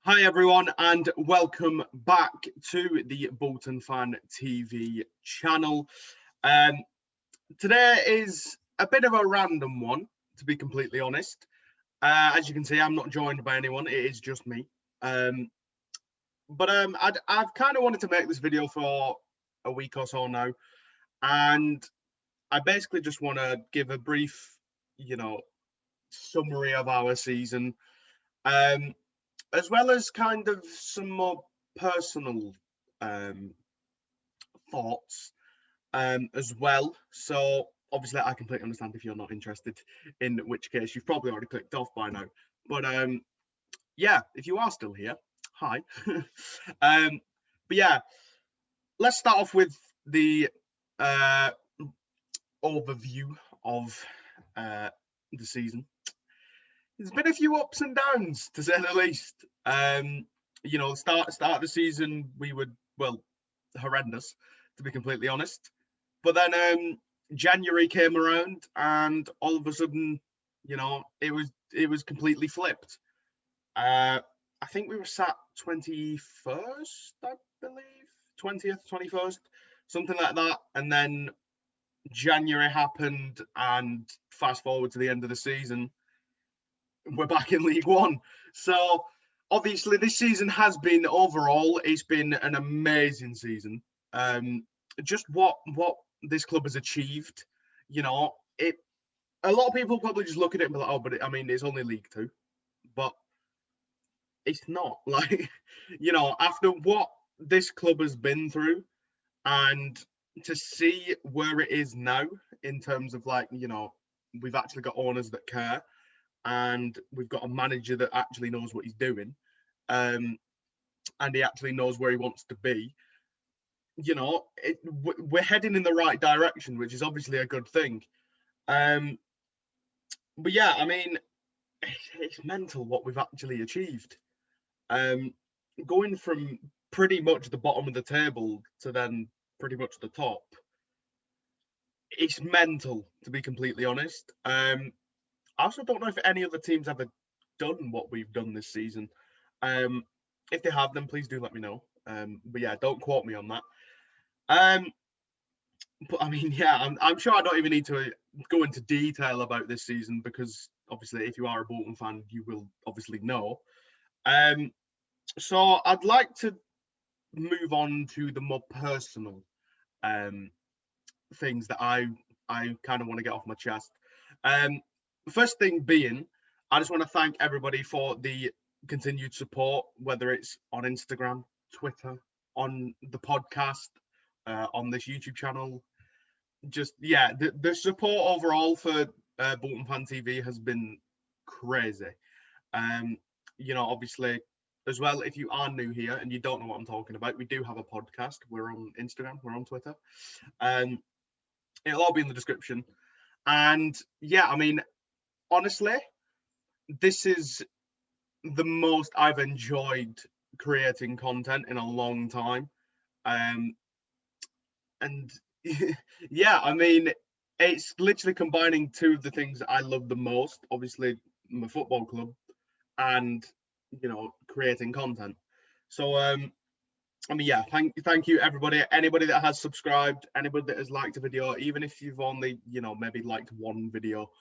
Hi everyone and welcome back to the Bolton Fan TV channel. Um, Today is a bit of a random one, to be completely honest. As you can see, I'm not joined by anyone, it is just me. I've kind of wanted to make this video for a week or so now, and I basically just want to give a brief, summary of our season. As well as kind of some more personal um, thoughts as well. So obviously, I completely understand if you're not interested, in which case you've probably already clicked off by now. But yeah, if you are still here, hi. um, but yeah, let's start off with the uh, overview of the season. There's been a few ups and downs, to say the least. Start of the season, we were horrendous, to be completely honest. But then January came around, and all of a sudden, it was completely flipped. I think we were sat 21st, I believe, 20th, 21st, something like that, and then January happened, and fast forward to the end of the season, we're back in League One. So obviously this season has been overall, it's been an amazing season. Just what this club has achieved, it a lot of people probably just look at it and be like, oh, but it's only League Two. But it's not. Like, after what this club has been through, and to see where it is now in terms of we've actually got owners that care, and we've got a manager that actually knows what he's doing, and he actually knows where he wants to be. We're heading in the right direction, which is obviously a good thing. But yeah, it's mental what we've actually achieved. Going from pretty much the bottom of the table to then pretty much the top, it's mental, to be completely honest. I also don't know if any other teams ever done what we've done this season. If they have, then please do let me know. But yeah, don't quote me on that. But yeah, I'm sure I don't even need to go into detail about this season, because obviously, if you are a Bolton fan, you will obviously know. So I'd like to move on to the more personal things that I kind of want to get off my chest. First thing being, I just want to thank everybody for the continued support, whether it's on Instagram, Twitter, on the podcast, on this YouTube channel. Just yeah, the support overall for Bolton Fan TV has been crazy. Obviously, as well, if you are new here and you don't know what I'm talking about, we do have a podcast. We're on Instagram, we're on Twitter. It'll all be in the description. And yeah, honestly, this is the most I've enjoyed creating content in a long time. And yeah, it's literally combining two of the things that I love the most, obviously my football club and creating content. So yeah, thank you everybody, anybody that has subscribed, anybody that has liked a video, even if you've only maybe liked one video,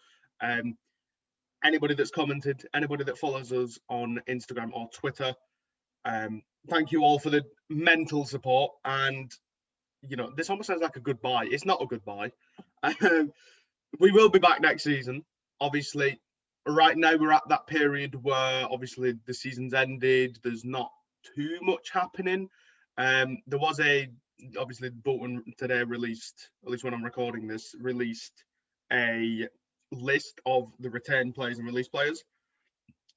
anybody that's commented, anybody that follows us on Instagram or Twitter, thank you all for the mental support. And this almost sounds like a goodbye. It's not a goodbye. We will be back next season, obviously. Right now we're at that period where obviously the season's ended, there's not too much happening. There was obviously Bolton today released, at least when I'm recording this, released a list of the retained players and released players.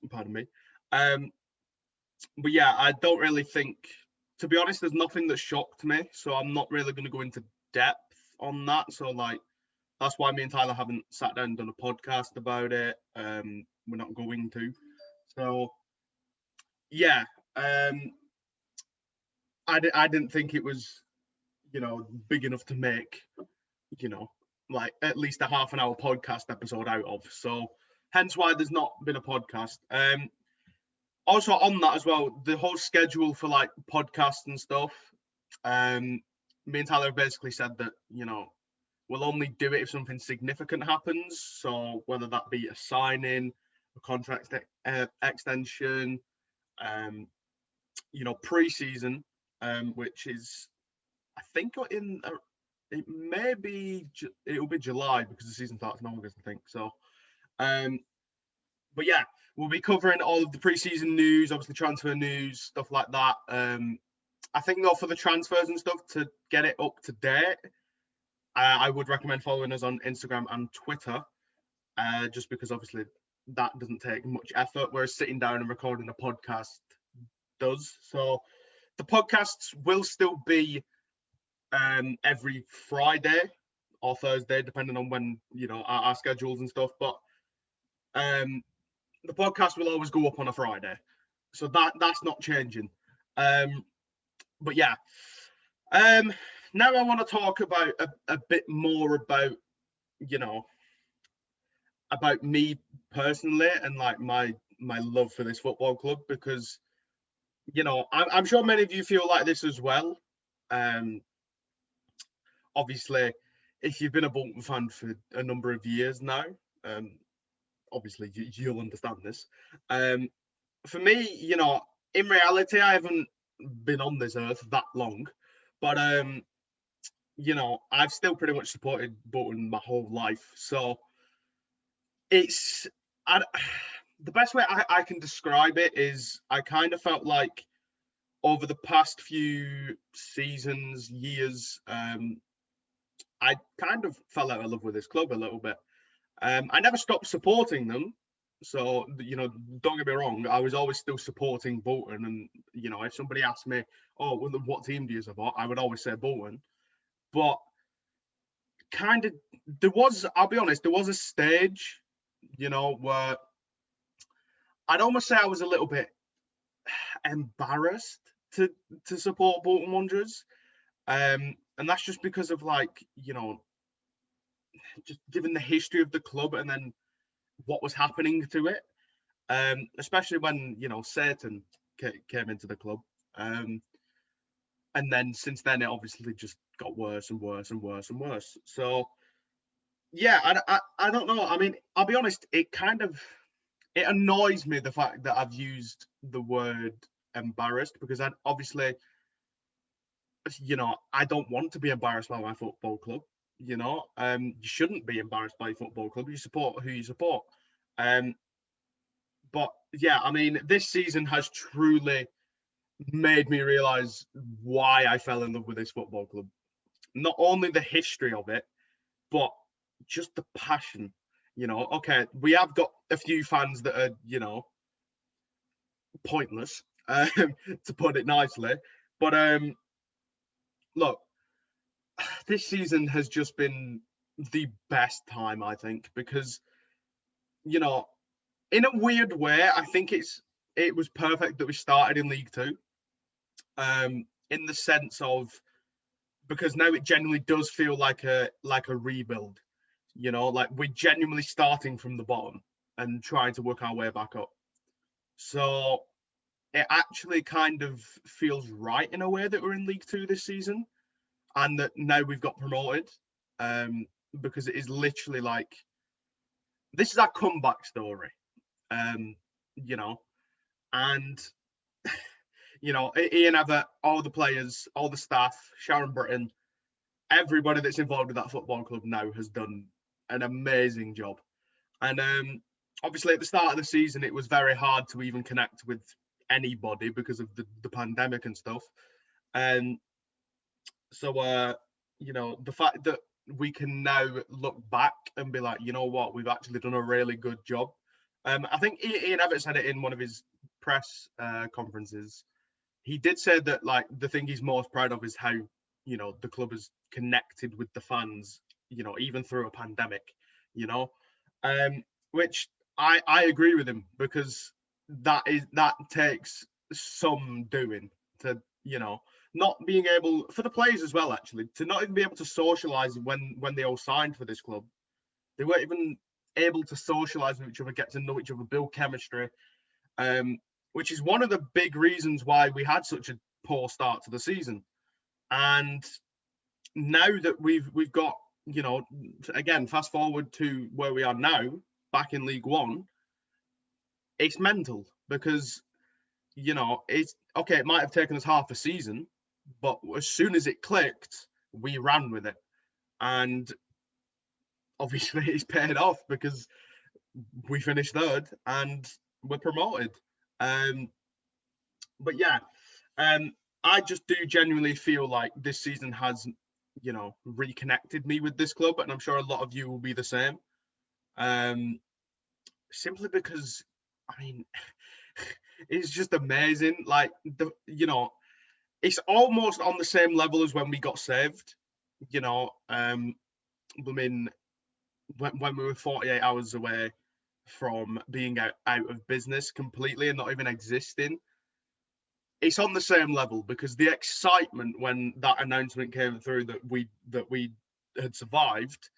Pardon me. But yeah, I don't really think, to be honest, there's nothing that shocked me, so I'm not really going to go into depth on that. So that's why me and Tyler haven't sat down and done a podcast about it. We're not going to. So yeah, I didn't think it was big enough to make at least a half an hour podcast episode out of. So hence why there's not been a podcast. Also on that as well, the whole schedule for like podcasts and stuff. Me and Tyler have basically said that, you know, we'll only do it if something significant happens. So whether that be a signing, a contract extension, you know, pre-season, which is, I think, it may be, it'll be July because the season starts in August, I think. So, but yeah, we'll be covering all of the pre-season news, obviously transfer news, stuff like that. I think though for the transfers and stuff, to get it up to date, I would recommend following us on Instagram and Twitter, just because obviously that doesn't take much effort, whereas sitting down and recording a podcast does. So the podcasts will still be every Friday or Thursday, depending on when, you know, our schedules and stuff. But the podcast will always go up on a Friday, so that's not changing. But yeah, now I want to talk about a bit more about, you know, about me personally and like my love for this football club, because, you know, I'm sure many of you feel like this as well. Obviously, if you've been a Bolton fan for a number of years now, obviously you'll understand this. For me, you know, in reality, I haven't been on this earth that long, but you know, I've still pretty much supported Bolton my whole life. So it's the best way I can describe it is I kind of felt like over the past few seasons, years, I kind of fell out of love with this club a little bit. I never stopped supporting them. So, you know, don't get me wrong, I was always still supporting Bolton. And, you know, if somebody asked me, oh, well, what team do you support? I would always say Bolton. But kind of, I'll be honest, there was a stage, you know, where I'd almost say I was a little bit embarrassed to support Bolton Wanderers. And that's just because of, like, you know, just given the history of the club and then what was happening to it, especially when, you know, Satan came into the club, and then since then it obviously just got worse and worse and worse and worse. So yeah, I don't know. I mean, I'll be honest, it annoys me the fact that I've used the word embarrassed, because I obviously, you know, I don't want to be embarrassed by my football club. You know, you shouldn't be embarrassed by your football club. You support who you support. But yeah, I mean, this season has truly made me realize why I fell in love with this football club. Not only the history of it, but just the passion. You know, okay, we have got a few fans that are, you know, pointless, to put it nicely. But look, this season has just been the best time, I think, because, you know, in a weird way, I think it was perfect that we started in League Two. In the sense of, because now it genuinely does feel like a rebuild. You know, like we're genuinely starting from the bottom and trying to work our way back up. So it actually kind of feels right in a way that we're in League Two this season, and that now we've got promoted. Because it is literally like, this is our comeback story. You know, and you know, Ian Evatt, all the players, all the staff, Sharon Britton, everybody that's involved with that football club now has done an amazing job. And obviously at the start of the season, it was very hard to even connect with anybody because of the pandemic and stuff. And so, you know, the fact that we can now look back and be like, you know what, we've actually done a really good job. I think Ian Evatt said it in one of his press conferences. He did say that, like, the thing he's most proud of is how, you know, the club has connected with the fans, you know, even through a pandemic, you know, which I agree with him, because that takes some doing to, you know, not being able, for the players as well, actually, to not even be able to socialize when they all signed for this club. They weren't even able to socialize with each other, get to know each other, build chemistry. which is one of the big reasons why we had such a poor start to the season. And now that we've got, you know, again, fast forward to where we are now, back in League One, it's mental because, you know, it's okay, it might have taken us half a season, but as soon as it clicked, we ran with it. And obviously it's paid off because we finished third and we're promoted. But yeah, I just do genuinely feel like this season has, you know, reconnected me with this club, and I'm sure a lot of you will be the same. Simply because, I mean, it's just amazing. Like you know, it's almost on the same level as when we got saved. You know, I mean, when we were 48 hours away from being out of business completely and not even existing, it's on the same level because the excitement when that announcement came through that we had survived,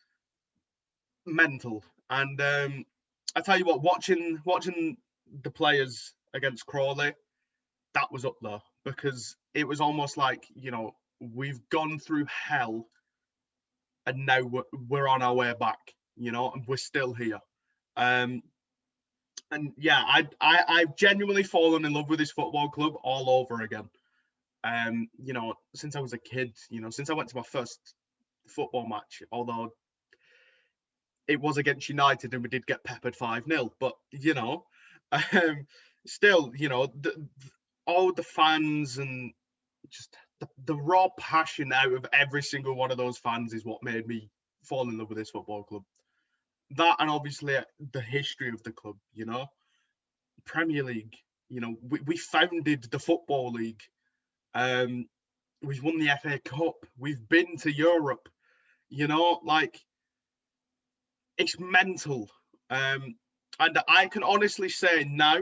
mental. And I tell you what, watching the players against Crawley, that was up there because it was almost like, you know, we've gone through hell and now we're on our way back, you know, and we're still here. And yeah, I've genuinely fallen in love with this football club all over again. You know, since I was a kid, you know, since I went to my first football match, although it was against United and we did get peppered 5-0, but you know, still, you know, all the fans and just the raw passion out of every single one of those fans is what made me fall in love with this football club. That and obviously the history of the club, you know, Premier League, you know, we founded the Football League. We've won the FA Cup. We've been to Europe, you know, like it's mental. And I can honestly say now,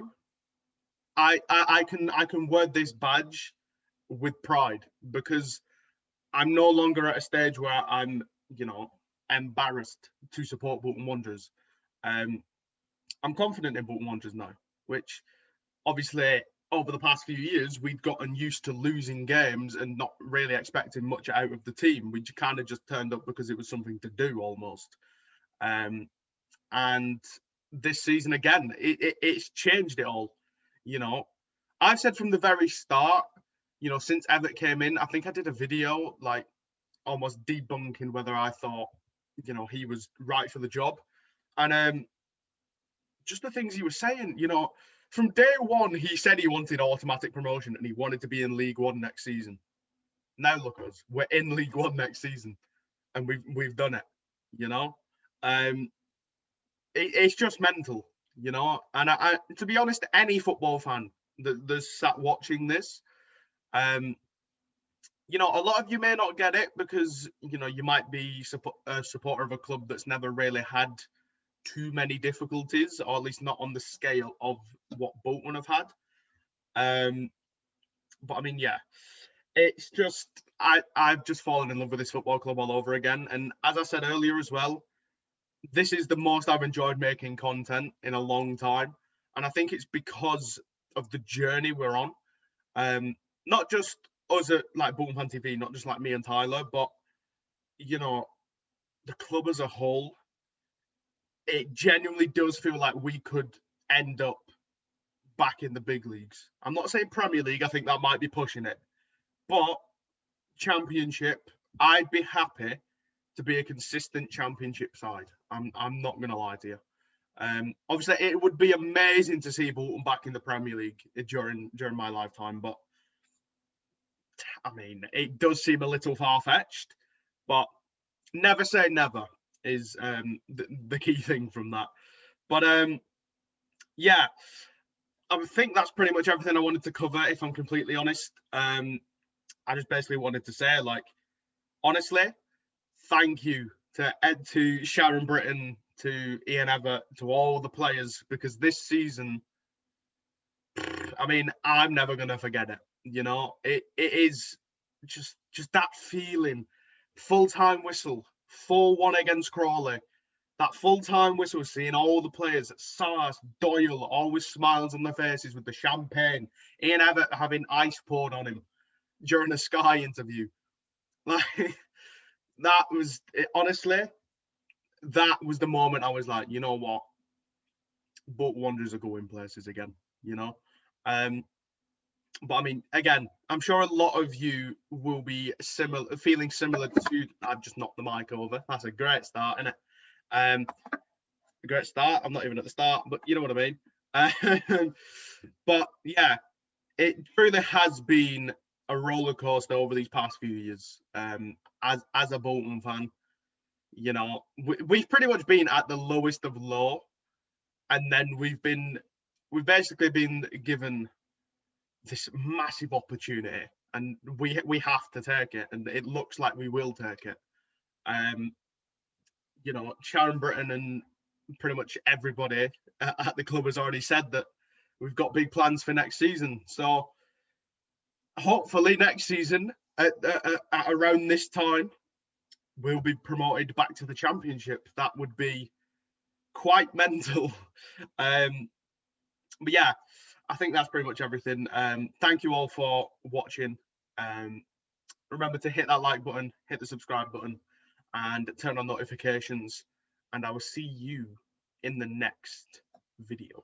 I can wear this badge with pride because I'm no longer at a stage where I'm, you know, embarrassed to support Bolton Wanderers. I'm confident in Bolton Wanderers now, which obviously over the past few years we'd gotten used to losing games and not really expecting much out of the team. We kind of just turned up because it was something to do almost. And this season again, it's changed it all. You know, I've said from the very start, you know, since Everett came in, I think I did a video like almost debunking whether I thought, you know, he was right for the job. And just the things he was saying, you know, from day one, he said he wanted automatic promotion and he wanted to be in League One next season. Now look at us, we're in League One next season, and we've done it. You know, it's just mental. You know, and I to be honest, any football fan that's sat watching this, you know, a lot of you may not get it because, you know, you might be a supporter of a club that's never really had too many difficulties, or at least not on the scale of what Bolton have had. But I mean, yeah, it's just I've just fallen in love with this football club all over again. And as I said earlier as well, this is the most I've enjoyed making content in a long time. And I think it's because of the journey we're on. Not just us at like Bolton Fan TV, not just like me and Tyler, but you know, the club as a whole. It genuinely does feel like we could end up back in the big leagues. I'm not saying Premier League, I think that might be pushing it, but Championship, I'd be happy to be a consistent Championship side. I'm not going to lie to you. Obviously, it would be amazing to see Bolton back in the Premier League during my lifetime, but I mean, it does seem a little far-fetched, but never say never is the key thing from that. But yeah, I think that's pretty much everything I wanted to cover, if I'm completely honest. I just basically wanted to say, like, honestly, thank you to Ed, to Sharon Britton, to Ian Everett, to all the players, because this season, I mean, I'm never going to forget it. You know, it is just that feeling, full-time whistle, 4-1 against Crawley, that full-time whistle, seeing all the players, Sars, Doyle, always smiles on their faces with the champagne, Ian Evatt having ice poured on him during a Sky interview. Like, that was, honestly, that was the moment I was like, you know what? But Wanderers are going places again, you know? But I mean, again, I'm sure a lot of you will be feeling similar to. I've just knocked the mic over. That's a great start, isn't it? A great start. I'm not even at the start, but you know what I mean. But yeah, it truly has been a roller coaster over these past few years. As a Bolton fan, you know, we've pretty much been at the lowest of low, and then we've basically been given this massive opportunity, and we have to take it, and it looks like we will take it. You know, Sharon Britton and pretty much everybody at the club has already said that we've got big plans for next season. So hopefully next season at around this time, we'll be promoted back to the Championship. That would be quite mental. But yeah, I think that's pretty much everything. Thank you all for watching. Remember to hit that like button, hit the subscribe button, and turn on notifications. And I will see you in the next video.